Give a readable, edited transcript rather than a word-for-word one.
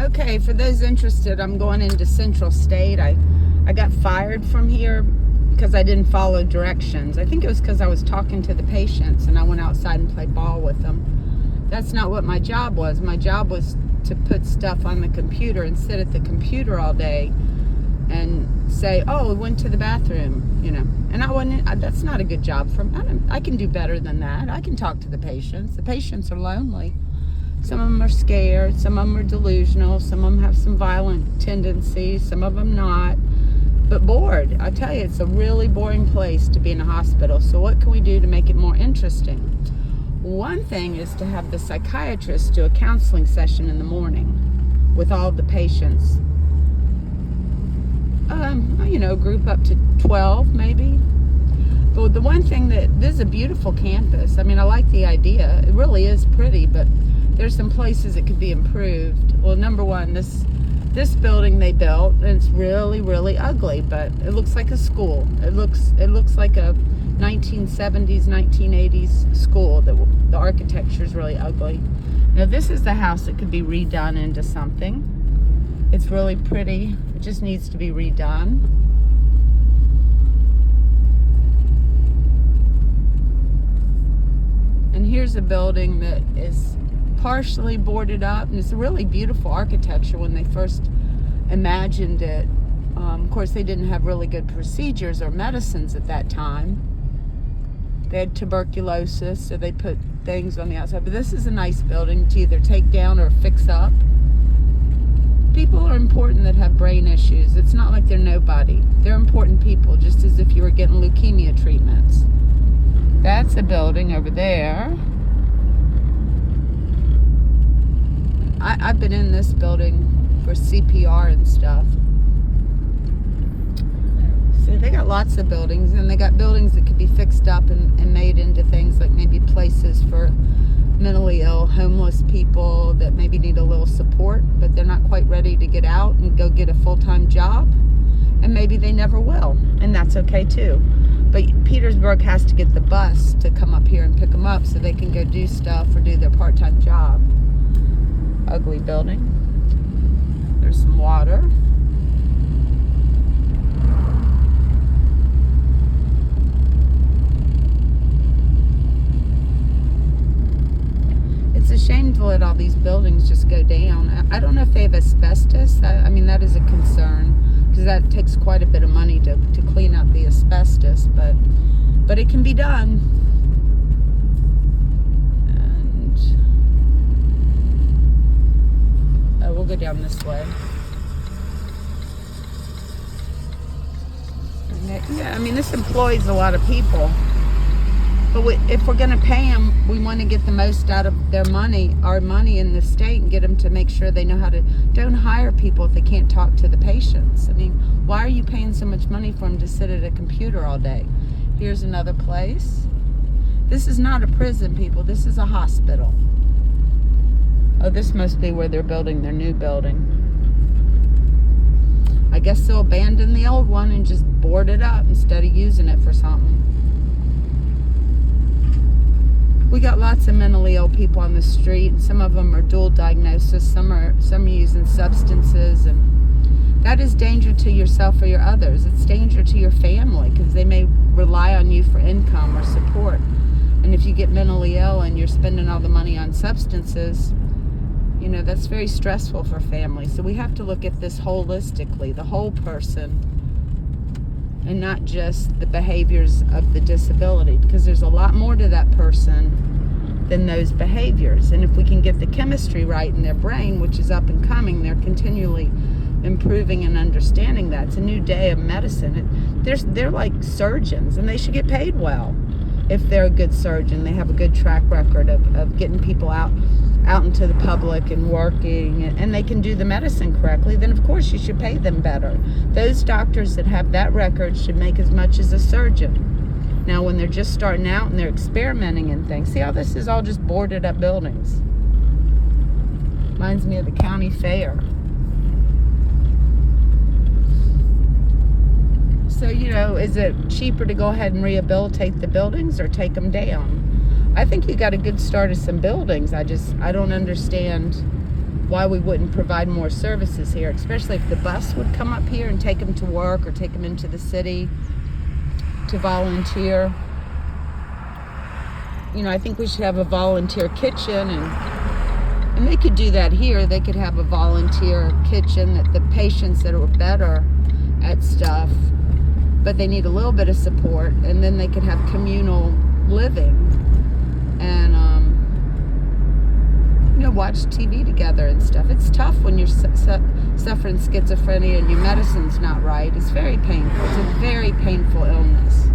Okay, for those interested, I'm going into Central State. I got fired from here because I didn't follow directions. I think it was because I was talking to the patients and I went outside and played ball with them. That's not what my job was. My job was to put stuff on the computer and sit at the computer all day and say, oh, we went to the bathroom, And I wasn't, that's not a good job for me. I can do better than that. I can talk to the patients. The patients are lonely. Some of them are scared, some of them are delusional, some of them have some violent tendencies, some of them not, but bored. I tell you, it's a really boring place to be in a hospital. So what can we do to make it more interesting? One thing is to have the psychiatrist do a counseling session in the morning with all the patients. Group up to 12 maybe. But the one thing this is a beautiful campus. I mean, I like the idea. It really is pretty, but there's some places it could be improved. Well, number one, this building they built, and it's really, really ugly, but it looks like a school. It looks like a 1970s, 1980s school. The architecture is really ugly. Now, this is the house that could be redone into something. It's really pretty. It just needs to be redone. And here's a building that is partially boarded up, and it's a really beautiful architecture when they first imagined it. Of course, they didn't have really good procedures or medicines at that time. They had tuberculosis, so they put things on the outside. But this is a nice building to either take down or fix up. People are important that have brain issues. It's not like they're nobody. They're important people, just as if you were getting leukemia treatments. That's a building over there. I've been in this building for CPR and stuff. So they got lots of buildings, and they got buildings that could be fixed up and made into things like maybe places for mentally ill, homeless people that maybe need a little support, but they're not quite ready to get out and go get a full-time job. And maybe they never will, and that's okay too. But Petersburg has to get the bus to come up here and pick them up so they can go do stuff or do their part-time job. Ugly building. There's some water. It's a shame to let all these buildings just go down. I don't know if they have asbestos. I mean, that is a concern, because that takes quite a bit of money to clean out the asbestos, but it can be done. And we'll go down this way. Yeah, I mean, this employs a lot of people. But if we're going to pay them, we want to get the most out of their money, our money in the state, and get them to make sure they know how to. Don't hire people if they can't talk to the patients. I mean, why are you paying so much money for them to sit at a computer all day? Here's another place. This is not a prison, people. This is a hospital. Oh, this must be where they're building their new building. I guess they'll abandon the old one and just board it up instead of using it for something. We got lots of mentally ill people on the street, and some of them are dual diagnosis, some are using substances, and that is danger to yourself or your others. It's danger to your family, because they may rely on you for income or support. And if you get mentally ill and you're spending all the money on substances, that's very stressful for families. So we have to look at this holistically, the whole person, and not just the behaviors of the disability, because there's a lot more to that person than those behaviors. And if we can get the chemistry right in their brain, which is up and coming, they're continually improving and understanding that. It's a new day of medicine. They're like surgeons, and they should get paid well. If they're a good surgeon, they have a good track record of getting people out into the public and working, and they can do the medicine correctly, then of course you should pay them better. Those doctors that have that record should make as much as a surgeon. Now, when they're just starting out and they're experimenting in things, see how this is all just boarded up buildings? Reminds me of the county fair. So, is it cheaper to go ahead and rehabilitate the buildings or take them down? I think you got a good start of some buildings. I don't understand why we wouldn't provide more services here, especially if the bus would come up here and take them to work or take them into the city to volunteer. You know, I think we should have a volunteer kitchen, and they could do that here. They could have a volunteer kitchen that the patients that are better at stuff, but they need a little bit of support, and then they could have communal living and you know, watch TV together and stuff. It's tough when you're suffering schizophrenia and your medicine's not right. It's very painful. It's a very painful illness.